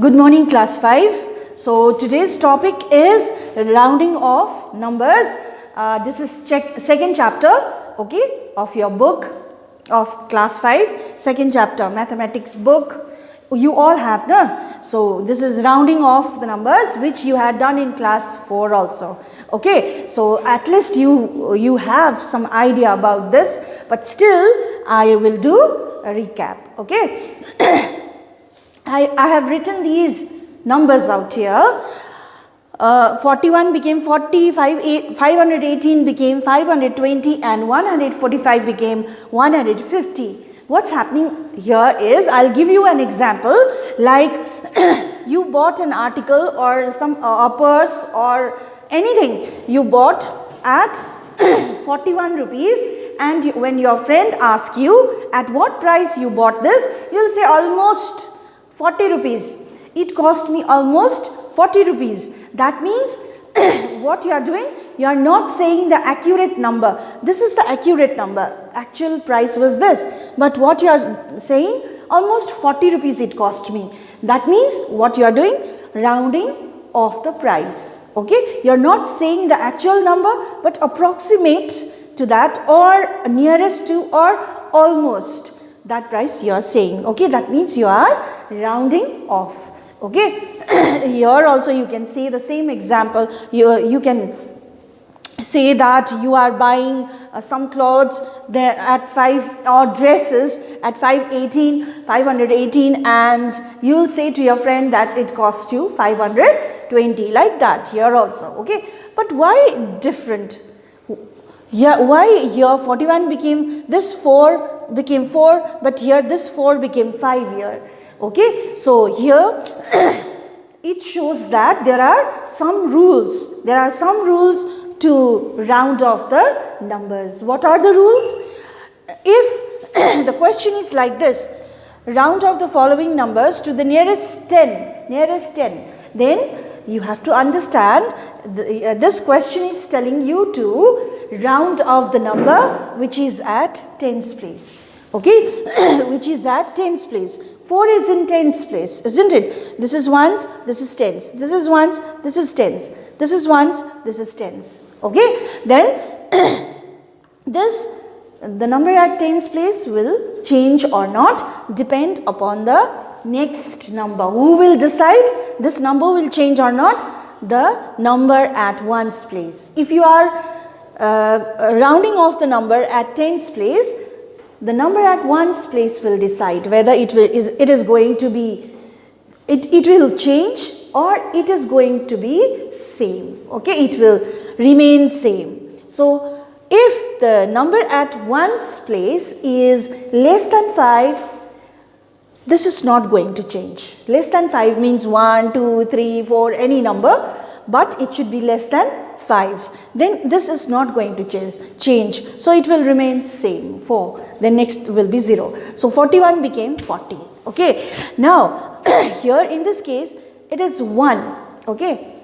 Good morning, class 5. So today's topic is rounding of numbers. This is second chapter, okay, of your book of class 5, second chapter, mathematics book. You all have, no? So this is rounding off the numbers which you had done in class 4 also. Okay, so at least you have some idea about this, but still I will do a recap. Okay. I have written these numbers out here. 41 became 40, 518 became 520 and 145 became 150. What's happening here is, I'll give you an example, like you bought an article or a purse or anything you bought at 41 rupees, and when your friend asks you at what price you bought this, you'll say almost 40 rupees. It cost me almost 40 rupees. That means what you are doing, you are not saying the accurate number. This is the accurate number. Actual price was this. But what you are saying, almost 40 rupees it cost me. That means what you are doing, rounding off the price. Okay, you are not saying the actual number, but approximate to that or nearest to or almost that price you are saying. Okay, that means you are rounding off. Okay, here also you can see the same example. You can say that you are buying some clothes there at 5 or dresses at 518 and you will say to your friend that it cost you 520, like that here also. Okay, but why different? Yeah, why here 41 became, this 4 became 4, but here this 4 became 5 here. Okay, so here it shows that there are some rules. There are some rules to round off the numbers. What are the rules? If the question is like this, round off the following numbers to the nearest 10, then you have to understand this question is telling you to round off the number which is at tens place. Okay, which is at tens place. 4 is in tens place, isn't it? This is ones, this is tens. This is ones, this is tens. This is ones, this is tens. Okay, then the number at tens place will change or not depend upon the next number. Who will decide this number will change or not? The number at ones place. If you are rounding off the number at tens place, the number at ones place will decide whether it is going to be, it will change or it is going to be same. Okay, it will remain same. So if the number at ones place is less than 5, this is not going to change. Less than 5 means 1, 2, 3, 4, any number, but it should be less than 5. Then this is not going to change. So it will remain same, 4. Then next will be 0. So 41 became 40. Okay. Now here in this case it is 1. Okay.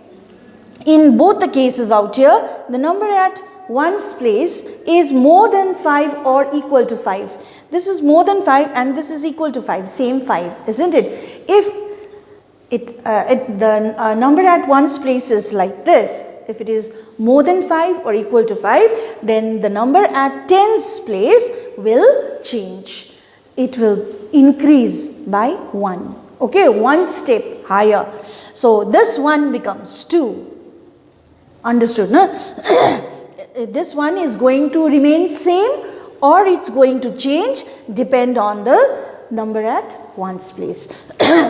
In both the cases out here, the number at ones place is more than 5 or equal to 5. This is more than 5 and this is equal to 5, same 5, isn't it? If the number at ones place is like this, if it is more than 5 or equal to 5, then the number at tens place will change. It will increase by 1. Okay, one step higher. So this 1 becomes 2. Understood, no? This one is going to remain same or it's going to change depend on the number at ones place.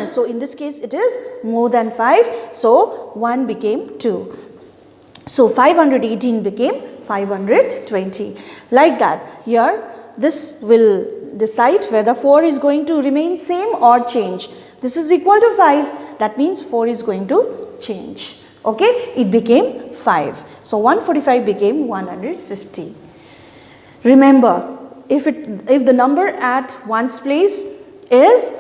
So in this case it is more than 5, so 1 became 2. So 518 became 520. Like that, here this will decide whether 4 is going to remain same or change. This is equal to 5, that means 4 is going to change. Okay, it became 5. So 145 became 150. Remember, if the number at ones place is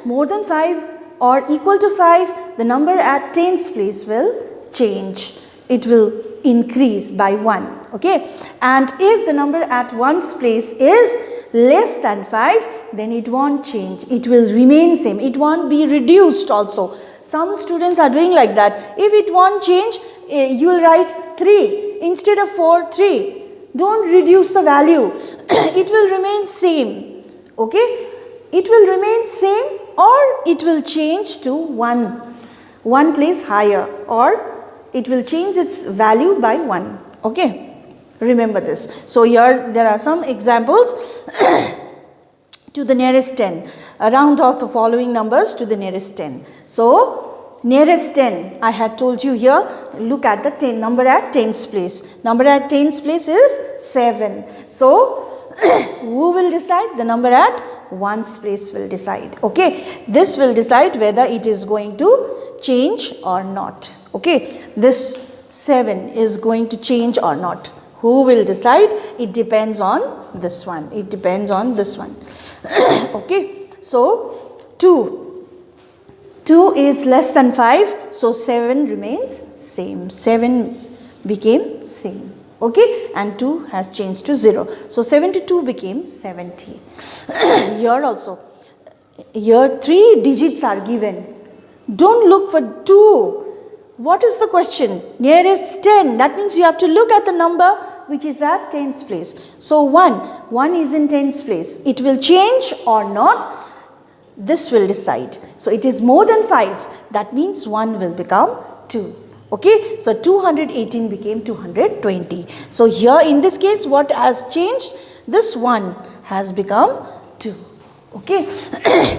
more than 5 or equal to 5, the number at tens place will change. It will increase by 1. Okay, and if the number at ones place is less than 5, then it won't change. It will remain same. It won't be reduced also. Some students are doing like that. If it won't change, you will write 3 instead of 4, 3. Don't reduce the value. It will remain same. Okay? It will remain same, or it will change to 1 place higher, or it will change its value by 1. Okay? Remember this. So here there are some examples. To the nearest 10. Round off the following numbers to the nearest 10. So nearest 10, I had told you here, look at the number at tens place. Number at tens place is 7. So who will decide? The number at ones place will decide. Okay, this will decide whether it is going to change or not. Okay, this 7 is going to change or not. Who will decide? It depends on this one. It depends on this one. Okay, so 2. 2 is less than 5, so 7 remains same. 7 became same. Okay, and 2 has changed to 0. So 72 became 70. Here also, here 3 digits are given. Don't look for 2. What is the question? Nearest 10. That means you have to look at the number which is at tens place. So 1. 1 is in tens place. It will change or not. This will decide. So it is more than 5. That means 1 will become 2. Okay. So 218 became 220. So here in this case what has changed? This 1 has become 2. Okay.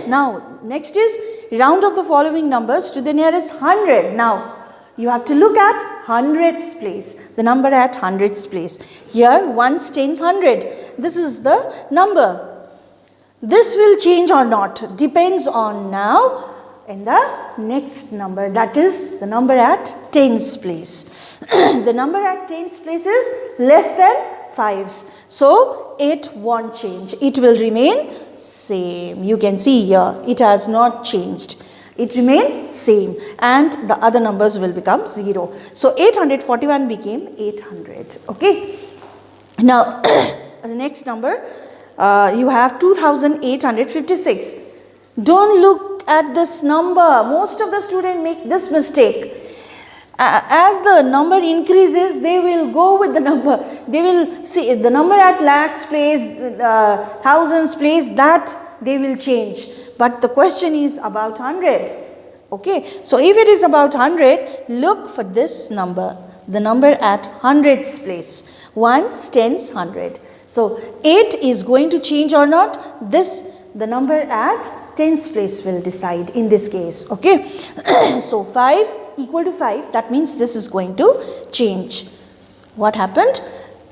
Now next is round of the following numbers to the nearest 100. Now you have to look at hundreds place, the number at hundreds place. Here 1 stands 100. This is the number. This will change or not depends on now in the next number, that is the number at tens place. The number at tens place is less than 5. So it won't change. It will remain same. You can see here it has not changed. It remained same, and the other numbers will become 0. So 841 became 800. Okay. Now as the next number you have 2856. Don't look at this number. Most of the students make this mistake. As the number increases, they will go with the number. They will see the number at lakhs place, thousands place, that they will change. But the question is about 100. Okay. So if it is about 100, look for this number. The number at hundreds place. Ones, tens, 100. So 8 is going to change or not. The number at tens place will decide in this case. Okay. So 5 equal to 5. That means this is going to change. What happened?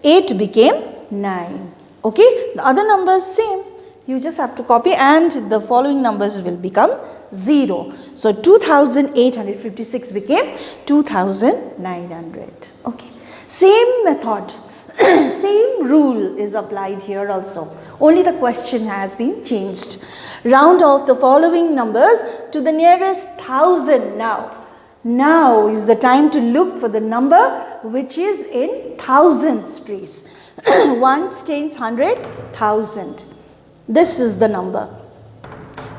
8 became 9. Okay. The other numbers same. You just have to copy, and the following numbers will become 0. So 2856 became 2900. Okay. Same method. Same rule is applied here also. Only the question has been changed. Round off the following numbers to the nearest 1000 now. Now is the time to look for the number which is in thousands place. 1 stands 100, 1000. This is the number.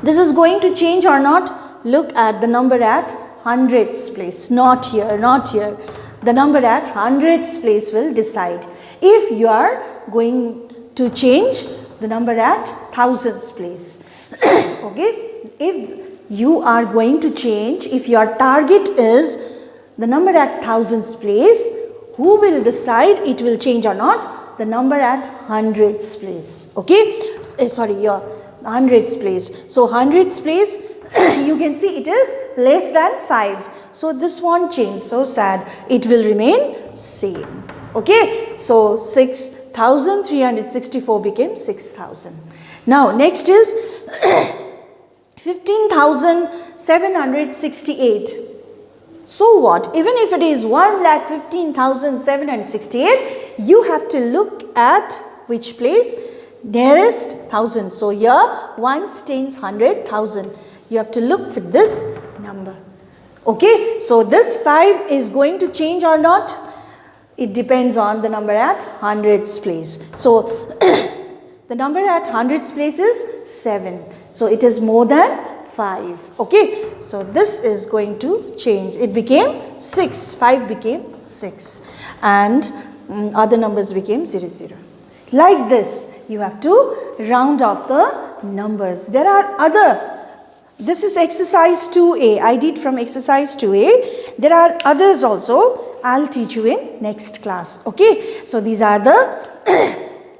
This is going to change or not. Look at the number at hundreds place. Not here, not here. The number at hundreds place will decide. If you are going to change, the number at thousands place. Okay. If you are going to change, if your target is the number at thousands place, who will decide it will change or not? The number at hundreds place. Okay. Sorry, yeah, hundreds place. So hundreds place, you can see it is less than 5. So this won't change. So sad. It will remain same. Okay. So 6364 became 6000. Now next is 15,768. So what? Even if it is 1,15,768, you have to look at which place? Nearest 1000. So here 1 stands 100,000. You have to look for this number. Okay. So this 5 is going to change or not? It depends on the number at hundreds place. So The number at hundreds place is 7. So it is more than 5. Okay. So this is going to change. It became 6. 5 became 6. And other numbers became 0, 0. Like this, you have to round off the numbers. There are other. This is exercise 2A. I did from exercise 2A. There are others also. I'll teach you in next class. Okay. So these are the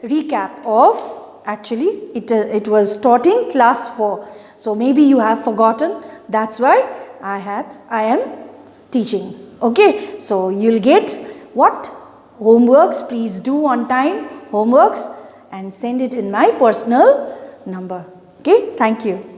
recap of, actually it was taught in class 4. So maybe you have forgotten. That's why I am teaching. Okay. So you'll get what? Homeworks. Please do on time homeworks and send it in my personal number. Okay. Thank you.